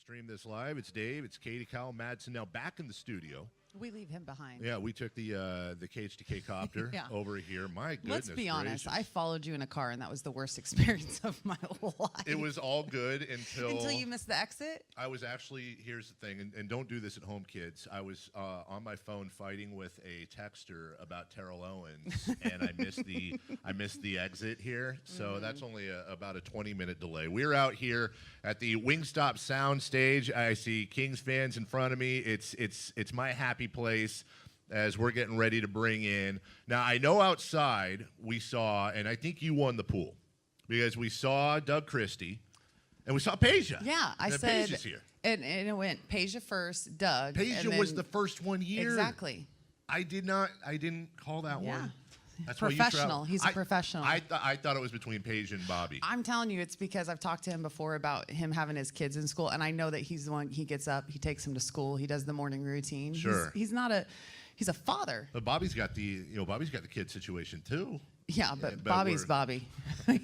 stream this live. It's Dave. It's Katie, Kyle, Madsen now back in the studio. We leave him behind. Yeah, we took the KH2K copter Yeah. over here. My goodness Let's be honest. gracious. I followed you in a car, and that was the worst experience of my life. It was all good until you missed the exit? I was actually, here's the thing, and don't do this at home, kids. I was on my phone fighting with a texter about Terrell Owens, and I missed the exit here. So that's only about a 20-minute delay. We're out here at the Wingstop Sound Stage. I see Kings fans in front of me. It's my happy place as we're getting ready to bring in. Now, I know outside we saw, and I think you won the pool, because we saw Doug Christie, and we saw Peja. Yeah, I and said, Peja's here. And it went Peja first, Doug. Peja was the first one here. Exactly. I didn't call that one. That's professional. He's a professional. I thought it was between Peja and Bobby. I'm telling you, it's because I've talked to him before about him having his kids in school, and I know that he's the one. He gets up, he takes them to school, he does the morning routine. Sure. He's a father. But Bobby's got the kid situation too. Yeah, but Bobby's Bobby.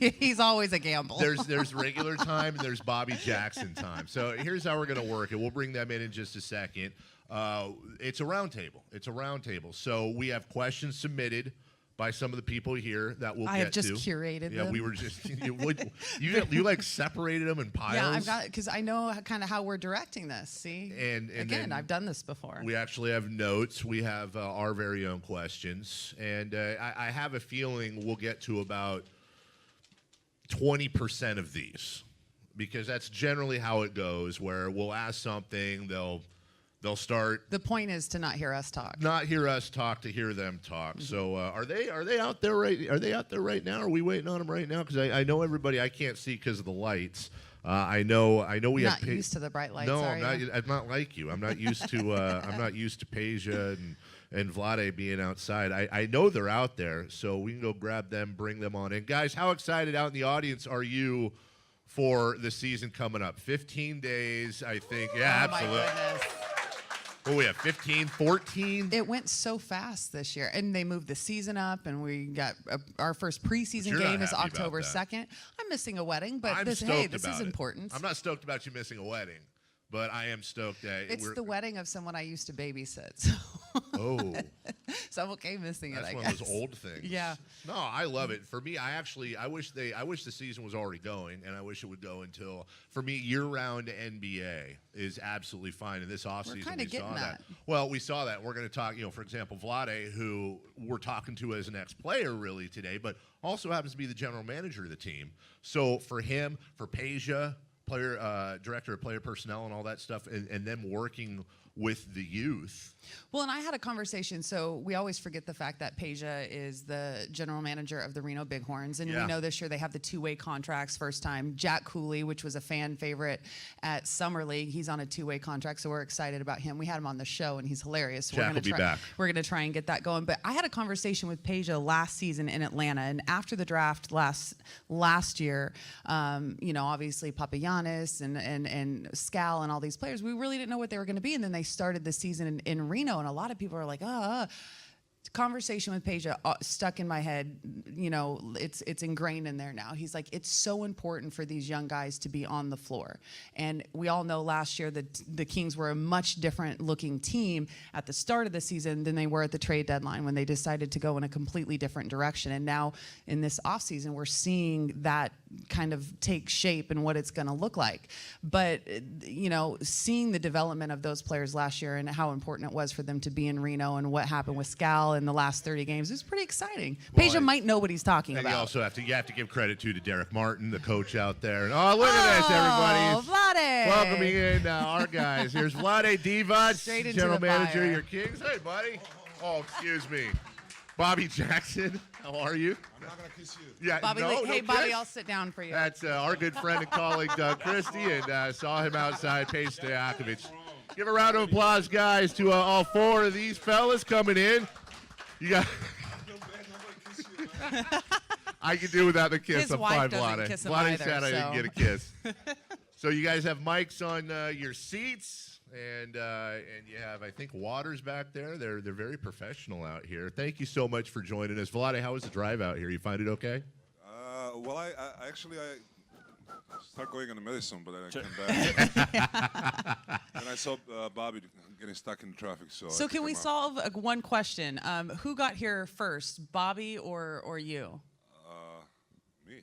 He's always a gamble. There's regular time and there's Bobby Jackson time. So here's how we're gonna work it. We'll bring them in just a second. It's a round table. So we have questions submitted by some of the people here that we'll get to. I have just curated them. Yeah, we were just you like separated them in piles. Yeah, I've got, because I know kind of how we're directing this. See, and again, I've done this before. We actually have notes. We have our very own questions, and I have a feeling we'll get to about 20% of these, because that's generally how it goes. Where we'll ask something, they'll start. The point is to not hear us talk. Not hear us talk, to hear them talk. Mm-hmm. So are they out there right? Are they out there right now? Are we waiting on them right now? Because I know everybody. I can't see because of the lights. I know we You're have. Not used to the bright lights. No, are I'm you? not. I'm not like you. I'm not used to. I'm not used to Peja and Vlade being outside. I know they're out there, so we can go grab them, bring them on in. Guys, how excited out in the audience are you for the season coming up? 15 days, I think. Yeah, oh absolutely. My goodness. What we have, 15, 14? It went so fast this year, and they moved the season up, and we got our first preseason game is October 2nd. I'm missing a wedding, but this is important. I'm not stoked about you missing a wedding, but I am stoked that it's the wedding of someone I used to babysit. So. Oh. So I'm okay missing it, I guess. That's one of those old things. Yeah. No, I love it. For me, I wish the season was already going, and I wish it would go until, for me, year-round NBA is absolutely fine. In this offseason, we saw that. Well, we saw that. We're going to talk, for example, Vlade, who we're talking to as an ex-player really today, but also happens to be the general manager of the team. So for him, for Peja, director of player personnel and all that stuff, and them working with the youth. Well, and I had a conversation, so we always forget the fact that Peja is the general manager of the Reno Bighorns, and we know this year they have the two-way contracts first time. Jack Cooley, which was a fan favorite at Summer League, he's on a two-way contract, so we're excited about him. We had him on the show, and he's hilarious. So Jack will be back. We're going to try and get that going. But I had a conversation with Peja last season in Atlanta, and after the draft last year, obviously Papagiannis and Scal and all these players, we really didn't know what they were going to be, and then they started the season in Reno, and a lot of people are like, conversation with Peja stuck in my head. It's ingrained in there now. He's like, it's so important for these young guys to be on the floor. And we all know last year that the Kings were a much different looking team at the start of the season than they were at the trade deadline, when they decided to go in a completely different direction. And now in this offseason, we're seeing that kind of take shape and what it's going to look like. But, seeing the development of those players last year and how important it was for them to be in Reno, and what happened with Scal in the last 30 games, is pretty exciting. Peja might know what he's talking about. You also have to give credit to Derek Martin, the coach out there. And look at this, everybody. Vlade. Welcoming in our guys. Here's Vlade Divac, general manager of your Kings. Hey, buddy. Oh, excuse me. Bobby Jackson, how are you? I'm not going to kiss you. Yeah, Bobby, no Bobby, I'll sit down for you. That's our good friend and colleague, Doug Christie, and saw him outside, Peja Stojakovic. Give a round of applause, guys, to all four of these fellas coming in. You got. I can do without the kiss. His I'm wife fine, doesn't Vlade. kiss him Vlade either, said I didn't so. get a kiss. So you guys have mics on your seats, and you have, I think, waters back there. They're very professional out here. Thank you so much for joining us, Vlade. How was the drive out here? You find it okay? Well, I Start going on the medicine, but then I came back. And I saw Bobby getting stuck in traffic. So can we solve one question? Who got here first, Bobby or you? Me.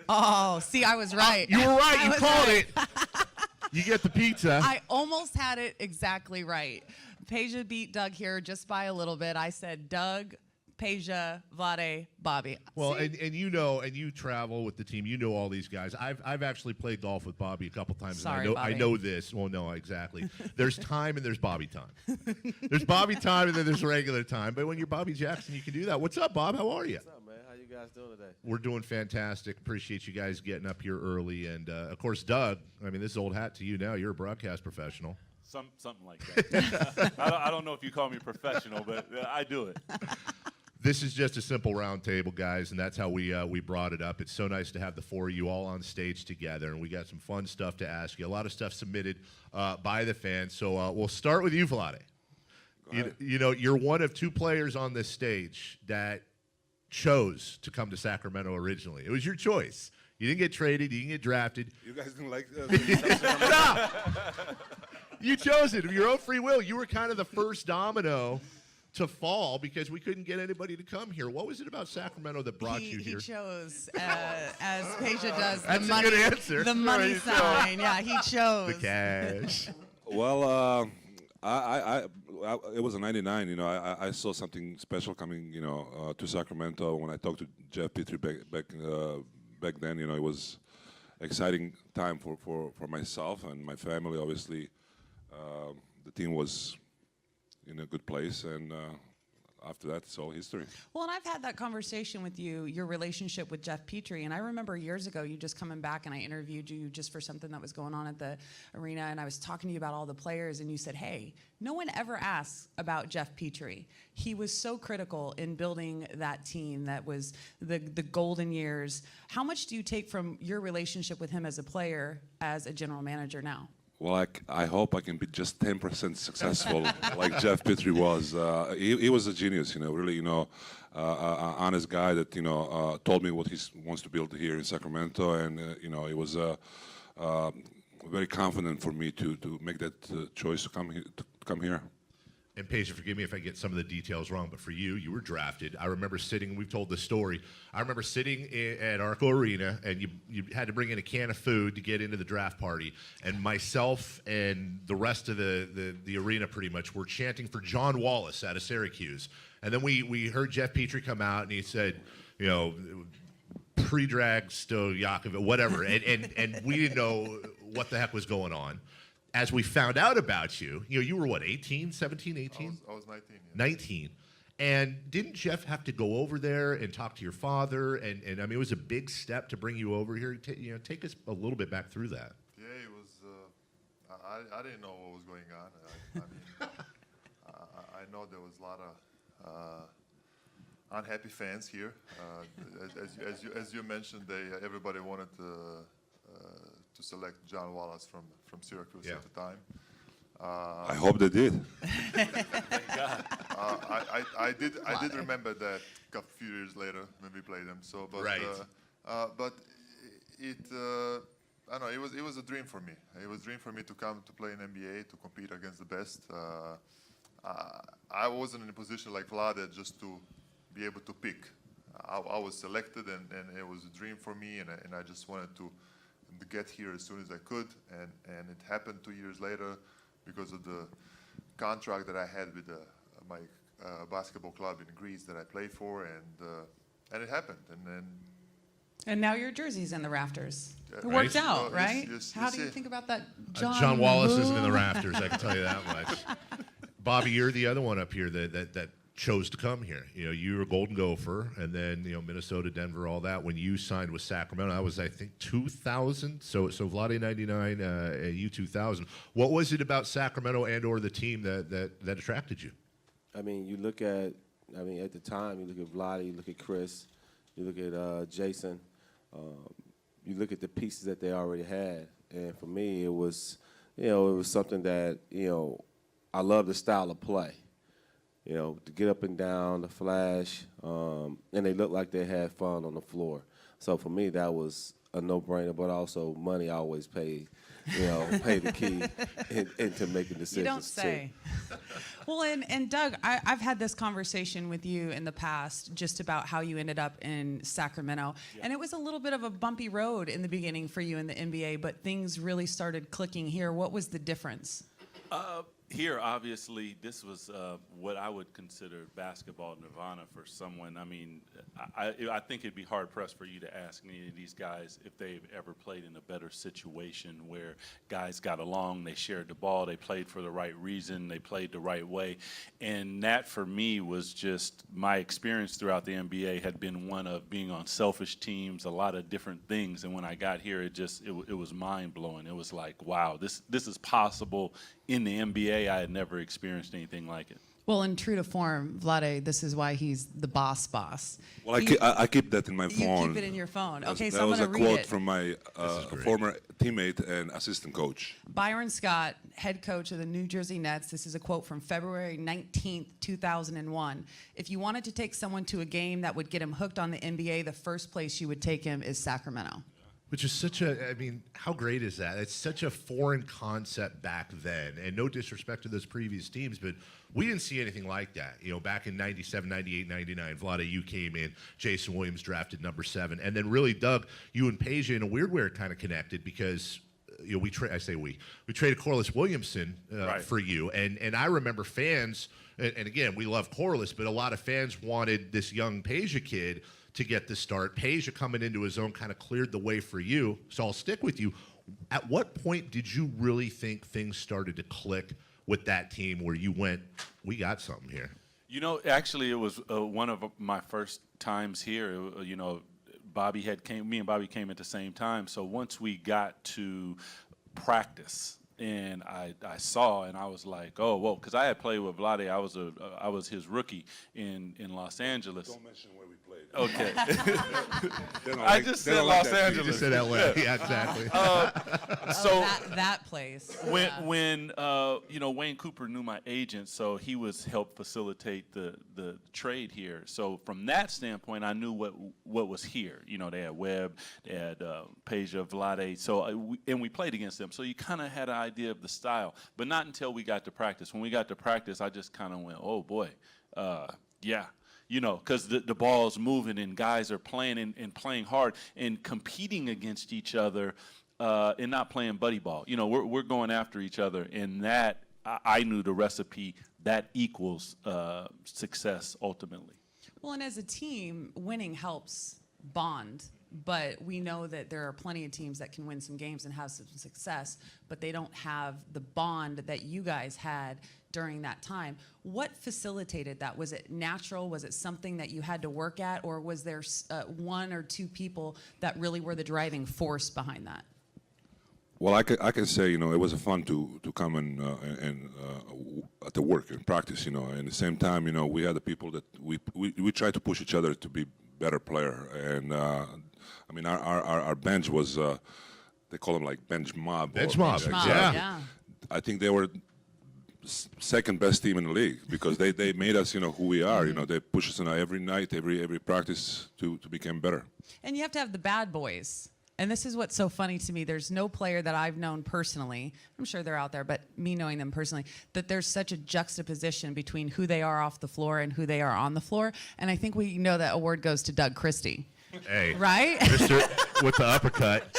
Oh, see, I was right. You were right. I You was called right. it. You get the pizza. I almost had it exactly right. Peja beat Doug here just by a little bit. I said Doug, Peja, Vlade, Bobby. Well, See? and you know, and you travel with the team. You know all these guys. I've actually played golf with Bobby a couple times. Sorry, and I Bobby. know this. Well, no, exactly. There's time and there's Bobby time. There's Bobby time and then there's regular time. But when you're Bobby Jackson, you can do that. What's up, Bob? How are you? What's up, man? How you guys doing today? We're doing fantastic. Appreciate you guys getting up here early. And of course, Doug. I mean, this is old hat to you now. You're a broadcast professional. Something like that. I don't know if you call me professional, but I do it. This is just a simple round table, guys, and that's how we brought it up. It's so nice to have the four of you all on stage together, and we got some fun stuff to ask you. A lot of stuff submitted by the fans. So we'll start with you, Vlade. You know, you're one of two players on this stage that chose to come to Sacramento originally. It was your choice. You didn't get traded. You didn't get drafted. You guys didn't like Stop! You chose it of your own free will. You were kind of the first domino to fall because we couldn't get anybody to come here. What was it about Sacramento that brought you here? He chose, as Peja does, That's the a money, good answer. the money There you go. sign. Yeah, he chose. The cash. Well, it was a '99. You know, I saw something special coming. You know, to Sacramento when I talked to Jeff Petrie back then. You know, it was exciting time for myself and my family. Obviously, the team was in a good place, and after that, it's all history. Well, and I've had that conversation with you, your relationship with Jeff Petrie, and I remember years ago you just coming back and I interviewed you just for something that was going on at the arena, and I was talking to you about all the players, and you said, hey, no one ever asks about Jeff Petrie. He was so critical in building that team that was the golden years. How much do you take from your relationship with him as a player, as a general manager now? Well, I hope I can be just 10% successful like Jeff Petrie was. He was a genius, you know, really, you know, honest guy that, you know, told me what he wants to build here in Sacramento. And, you know, it was very confident for me to make that choice to come here. And Peja, forgive me if I get some of the details wrong, but for you, you were drafted. I remember sitting, we've told this story, I remember sitting at Arco Arena, and you had to bring in a can of food to get into the draft party, and myself and the rest of the arena pretty much were chanting for John Wallace out of Syracuse. And then we heard Jeff Petrie come out, and he said, you know, pre-drag Stojakovic, whatever, and we didn't know what the heck was going on. As we found out about you, you know, you were what, 18, 17, 18? I was 19. Yeah. 19. And didn't Jeff have to go over there and talk to your father? And I mean, it was a big step to bring you over here. You know, take us a little bit back through that. Yeah, it was. I didn't know what was going on. I mean, I know there was a lot of unhappy fans here. As you mentioned, everybody wanted to select John Wallace from Syracuse at the time. I hope they did. I did remember that a few years later when we played them. So, but Right. But it I don't know, it was a dream for me. It was a dream for me to come to play in NBA, to compete against the best. I wasn't in a position like Vlade just to be able to pick. I was selected, and it was a dream for me, and I just wanted to get here as soon as I could, and it happened 2 years later because of the contract that I had with my basketball club in Greece that I play for, and it happened, And now your jersey's in the rafters. It Right. worked out, Well, right? yes, How do you yes. think about that, John Wallace isn't in the rafters, I can tell you that much. Bobby, you're the other one up here that chose to come here. You know, you were a Golden Gopher, and then, you know, Minnesota, Denver, all that. When you signed with Sacramento, that was, I think, 2000. So Vlade 99, you 2000. What was it about Sacramento and or the team that attracted you? I mean, you look at, at the time, you look at Vlade, you look at Chris, you look at Jason, you look at the pieces that they already had. And for me, it was, you know, it was something that, you know, I love the style of play. You know, to get up and down, the flash, and they looked like they had fun on the floor. So for me, that was a no-brainer, but also money always pay the key into making decisions. You don't say. Well, and Doug, I've had this conversation with you in the past just about how you ended up in Sacramento. Yeah. And it was a little bit of a bumpy road in the beginning for you in the NBA, but things really started clicking here. What was the difference? Here, obviously, this was what I would consider basketball nirvana for someone. I mean, I think it'd be hard-pressed for you to ask any of these guys if they've ever played in a better situation where guys got along, they shared the ball, they played for the right reason, they played the right way. And that, for me, was just my experience throughout the NBA had been one of being on selfish teams, a lot of different things. And when I got here, it was mind-blowing. It was like, wow, this is possible in the NBA. I had never experienced anything like it. Well, in true to form, Vlade, this is why he's the boss. Well, I keep that in my phone. You keep it in your phone. Okay, that so I'm was going a to read quote it. from my former teammate and assistant coach. Byron Scott, head coach of the New Jersey Nets. This is a quote from February 19th, 2001. If you wanted to take someone to a game that would get him hooked on the NBA, the first place you would take him is Sacramento. Which is I mean, how great is that? It's such a foreign concept back then. And no disrespect to those previous teams, but we didn't see anything like that. You know, back in 97, 98, 99, Vlade, you came in, Jason Williams drafted number 7. And then really, Doug, you and Peja in a weird way are kind of connected because we traded Corliss Williamson for you. And I remember fans, and again, we love Corliss, but a lot of fans wanted this young Peja kid to get the start. Peja coming into his own kind of cleared the way for you. So I'll stick with you. At what point did you really think things started to click with that team where you went, we got something here? You know, actually, it was one of my first times here. You know, me and Bobby came at the same time. So once we got to practice, and I saw, and I was like, oh, whoa, because I had played with Vlade. I was his rookie in Los Angeles. Don't mention where we played. Okay. I just said Los Angeles. You just said LA. Yeah, exactly. So that place. When you know, Wayne Cooper knew my agent, so he was helped facilitate the trade here. So from that standpoint, I knew what was here. You know, they had Webb, they had Peja, Vlade. So we played against them. So you kind of had an idea of the style, but not until we got to practice. When we got to practice, I just kind of went, oh boy, yeah. You know, because the ball's moving and guys are playing and playing hard and competing against each other and not playing buddy ball. You know, we're going after each other, and that I knew the recipe that equals success ultimately. Well, and as a team, winning helps bond. But we know that there are plenty of teams that can win some games and have some success, but they don't have the bond that you guys had during that time. What facilitated that? Was it natural? Was it something that you had to work at? Or was there one or two people that really were the driving force behind that? Well, I can say, you know, it was fun to come and to work and practice, you know. And at the same time, you know, we had the people that we tried to push each other to be better player. And I mean, our bench was they call them like bench mob. Bench mob, yeah. I think they were second best team in the league because they made us, you know, who we are. You know, they push us in every night, every practice to become better. And you have to have the bad boys. And this is what's so funny to me. There's no player that I've known personally, I'm sure they're out there, but me knowing them personally, that there's such a juxtaposition between who they are off the floor and who they are on the floor. And I think we know that award goes to Doug Christie. Hey. Right? Mr. with the uppercut.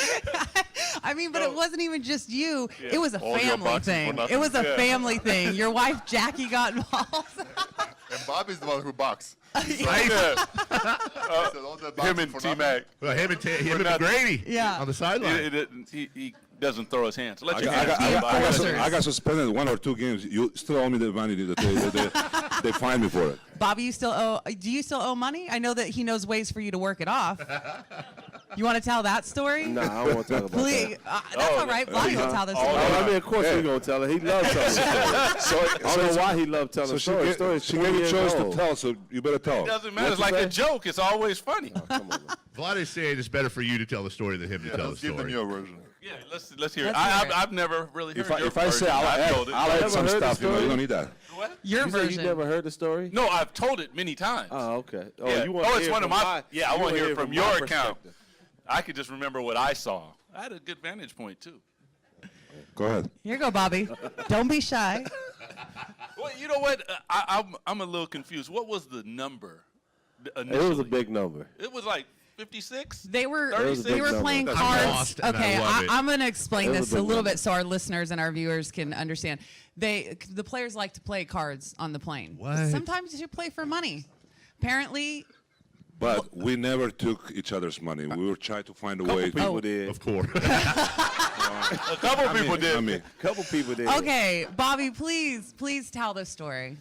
I mean, but it wasn't even just you. Yeah. It was a All your family boxing for thing. nothing. It was a Yeah. family thing. Your wife, Jackie, got involved. And Bobby's the one who boxed. Right? Him and T-Mac. Well, him and McGrady Yeah. on the sideline. He doesn't throw his hands. Let I your hands go by. enforcers. got suspended 1 or 2 games. You still owe me the money that they fined me for it. Bobby, do you still owe money? I know that he knows ways for you to work it off. You want to tell that story? No, I don't want to talk about Please, that. that's all right. Vlade will tell the story. I mean, of course we're going to tell it. He loves telling the story. I don't know why he loved telling So the she story. she gave you a choice to tell, so you better tell. It doesn't matter. What It's you like say? a joke. It's always funny. Come on, man. Vlade's saying it's better for you to tell the story than him to tell the Let's give them story. your version. Yeah, let's hear it. Let's hear it. I've never really heard your If I say version. I'll I've told it. add Never some heard the stuff, you know, you story? don't need that. What? Your You said version. you never heard the story? No, I've told it many times. Oh, okay. Yeah. You want to it's hear one of from my. Yeah, I want to hear it from my your account. perspective. I could just remember what I saw. I had a good vantage point, too. Go ahead. Here you go, Bobby. Don't be shy. Well, you know what? I'm a little confused. What was the number It initially? was a big number. It was like 56? They were 36? they were playing That's cards. lost, and Okay, I love it. I'm going to explain It was this a a big little number. bit so our listeners and our viewers can understand. The players like to play cards on the plane. What? Sometimes you play for money. Apparently, But we never took each other's money. We were trying to find a way to. People did. Of course. A couple people did. I mean, Couple people did. okay, Bobby, please tell the story.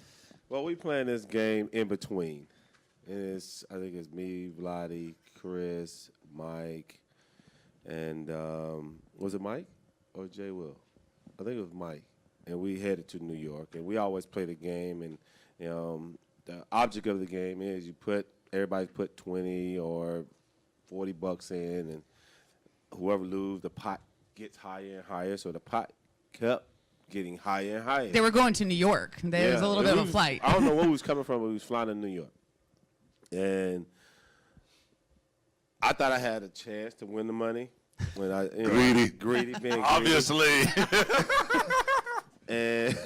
Well, we playing this game in between. And I think it's me, Vlade, Chris, Mike, and was it Mike or Jay Will? I think it was Mike. And we headed to New York. And we always play the game. And the object of the game is everybody put 20 or $40 in, and whoever loses, the pot gets higher and higher. So the pot kept getting higher and higher. They were going to New York. There was a little bit of a flight. I don't know where we was coming from, but we was flying to New York. And I thought I had a chance to win the money. When greedy, being Obviously. greedy. And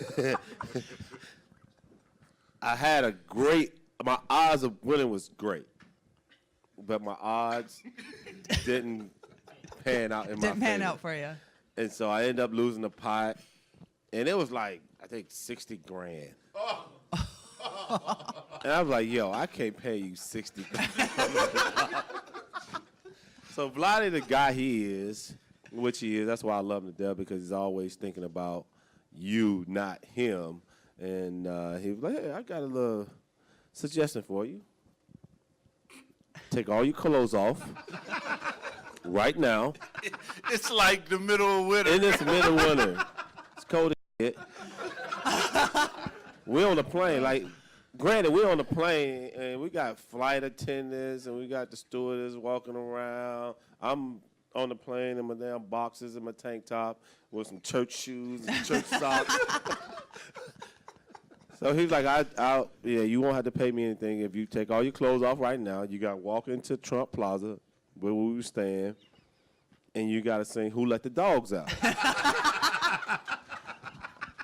I had my odds of winning was great. But my odds didn't pan out in my Didn't pan favor. out for you. And so I ended up losing the pot. And it was like, I think 60 grand. And I was like, yo, I can't pay you 60 grand. So Vlade, the guy he is, which he is, that's why I love him to death, because he's always thinking about you, not him. And he was like, hey, I got a little suggestion for you. Take all your clothes off right now. It's like the middle of winter. In this middle winter, it's cold as shit. We're on the plane. Like, granted, we're on the plane, and we got flight attendants, and we got the stewardess walking around. I'm on the plane in my damn boxes and my tank top with some church shoes and church socks. So he's like, yeah, you won't have to pay me anything if you take all your clothes off right now. You got to walk into Trump Plaza, where we were staying, and you got to sing Who Let the Dogs Out.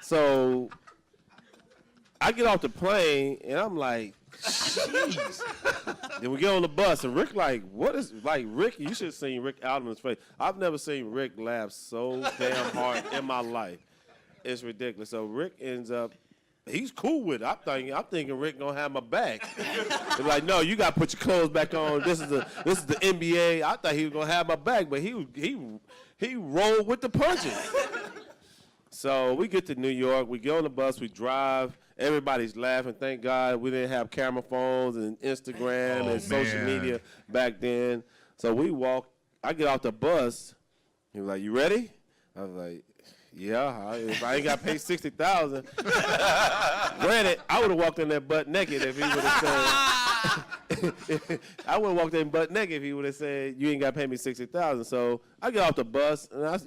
So I get off the plane, and I'm like, jeez. Then we get on the bus, and Rick like, Rick, you should have seen Rick Alderman's face. I've never seen Rick laugh so damn hard in my life. It's ridiculous. So Rick ends up, he's cool with it. I'm thinking Rick gonna have my back. He's like, no, you gotta put your clothes back on. This is the NBA. I thought he was gonna have my back, but he rolled with the punches. So we get to New York. We get on the bus. We drive. Everybody's laughing. Thank God we didn't have camera phones and Instagram and social media back then. So we walk. I get off the bus. He was like, "You ready?" I was like, yeah, if I ain't got to pay $60,000. Granted, I would have walked in there butt naked if he would have said. I would have walked in butt naked if he would have said, you ain't got to pay me $60,000. So I get off the bus and I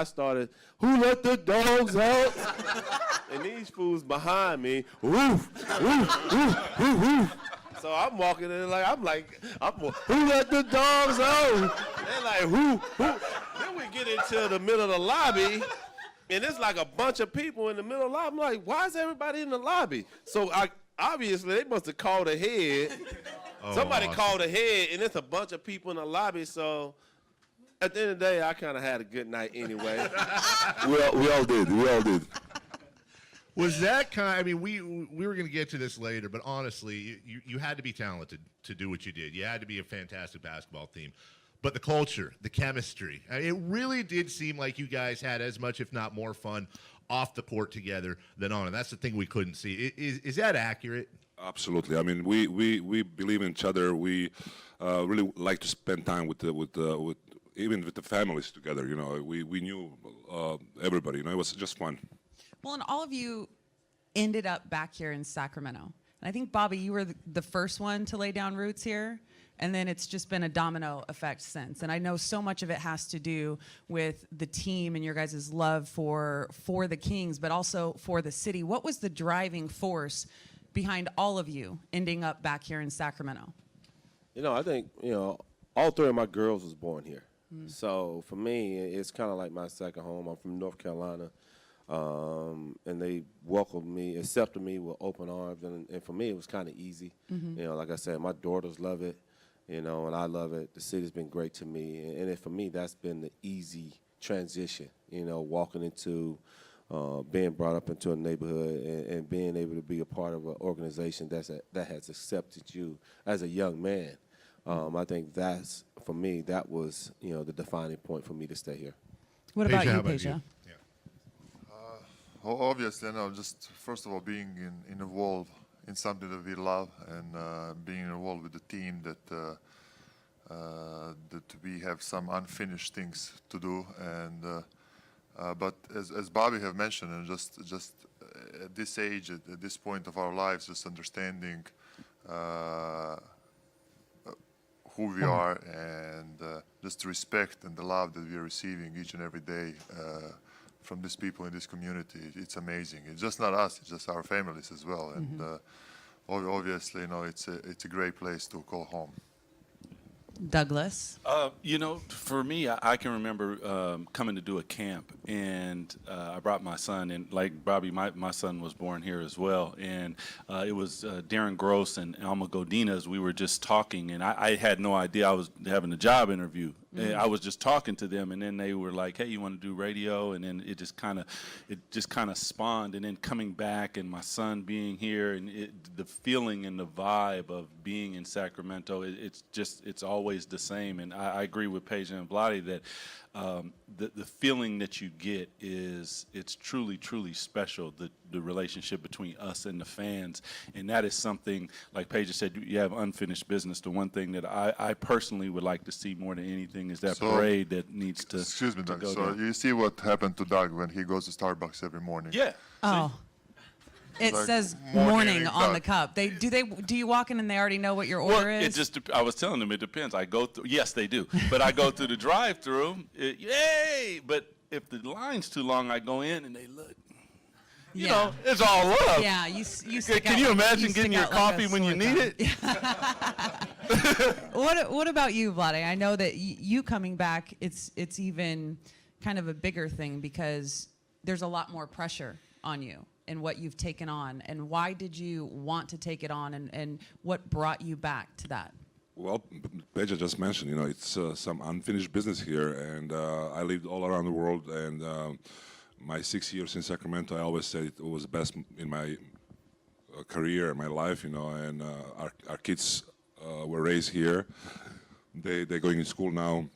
started, who let the dogs out? And these fools behind me, woof, woof, woof, woof, woof. So I'm walking in who let the dogs out? They're like, who? Then we get into the middle of the lobby. And it's like a bunch of people in the middle of the lobby. I'm like, why is everybody in the lobby? So obviously they must have called ahead. Somebody called ahead, and it's a bunch of people in the lobby. So at the end of the day, I kind of had a good night anyway. we all did. Was that I mean, we were going to get to this later, but honestly, you had to be talented to do what you did. You had to be a fantastic basketball team. But the culture, the chemistry, it really did seem like you guys had as much, if not more fun off the court together than on. And that's the thing we couldn't see. Is that accurate? Absolutely. I mean, we believe in each other. We really like to spend time with even with the families together. You know, we knew everybody. You know, it was just fun. Well, and all of you ended up back here in Sacramento. And I think, Bobby, you were the first one to lay down roots here. And then it's just been a domino effect since. And I know so much of it has to do with the team and your guys' love for the Kings, but also for the city. What was the driving force behind all of you ending up back here in Sacramento? I think, all three of my girls was born here. So for me, it's kind of like my second home. I'm from North Carolina, and they welcomed me, accepted me with open arms, and for me, it was kind of easy. You know, like I said, my daughters love it, you know, and I love it. The city's been great to me, and for me, that's been the easy transition, you know, walking into being brought up into a neighborhood and being able to be a part of an organization that has accepted you as a young man. I think that's, for me, that was, you know, the defining point for me to stay here. What about Peja, you, how about Peja? you? Obviously, you know, just first of all, being involved in something that we love and being involved with the team that we have some unfinished things to do. And but as Bobby have mentioned, and just at this age, at this point of our lives, just understanding who we are and just the respect and the love that we are receiving each and every day from these people in this community. It's amazing. It's just not us, it's just our families as well. And obviously, you know, it's a great place to call home. Douglas? You know, for me, I can remember coming to do a camp, and I brought my son, and like Bobby, my son was born here as well, and it was Darren Gross and Alma Godinez. We were just talking, and I had no idea I was having a job interview. And I was just talking to them, and then they were like, "Hey, you want to do radio?" And then it just kind of spawned. And then coming back, and my son being here, and the feeling and the vibe of being in Sacramento, it's always the same. And I agree with Peja and Vlade that the feeling that you get it's truly special. The relationship between us and the fans, and that is something, like Peja said, you have unfinished business. The one thing that I personally would like to see more than anything is that parade that needs to. Excuse me, Doug. go So down. you see what happened to Doug when he goes to Starbucks every morning? Yeah. Oh. It Like says morning morning on the Doug. cup. Do you walk in and they already know what your Well, order is? it just I was telling them it depends. I go through. Yes, they do. But I go through the drive-through. Yay! But if the line's too long, I go in and they look. You Yeah. know, it's all love. Yeah, you stick Can out you like- imagine stick getting your out like a coffee when you sore need thumb. it? What about you, Vlade? I know that you coming back, it's even kind of a bigger thing because there's a lot more pressure on you and what you've taken on. And why did you want to take it on, and what brought you back to that? Well, Peja just mentioned, you know, it's some unfinished business here, and I lived all around the world, and my 6 years in Sacramento, I always said it was the best in my career, my life, you know, and our kids were raised here. They're going to school now,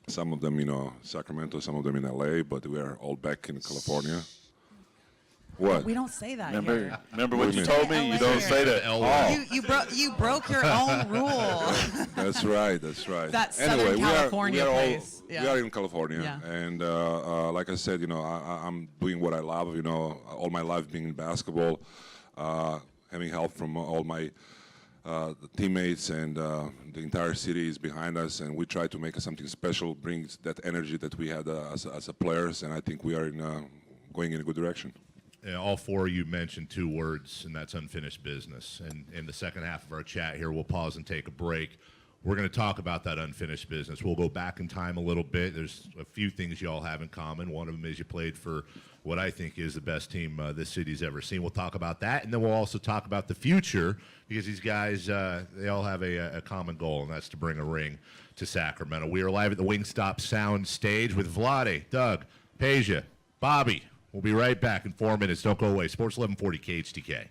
some of them, you know, Sacramento, some of them in LA, but we are all back in California. What? We don't say that here. Remember what you mean? told me? You don't say that. You broke your own rule. That's right. That's right. That Southern California place. We Yeah. are in California, Yeah. and like I said, you know, I'm doing what I love. You know, all my life being in basketball, having help from all my teammates, and the entire city is behind us, and we try to make something special, brings that energy that we had as a players, and I think we are going in a good direction. Yeah, all four of you mentioned two words, and that's unfinished business. And in the second half of our chat here, we'll pause and take a break. We're going to talk about that unfinished business. We'll go back in time a little bit. There's a few things you all have in common. One of them is you played for what I think is the best team this city's ever seen. We'll talk about that, and then we'll also talk about the future, because these guys, they all have a common goal, and that's to bring a ring to Sacramento. We are live at the Wingstop Sound Stage with Vlade, Doug, Peja, Bobby. We'll be right back in 4 minutes. Don't go away. Sports 1140 KHTK.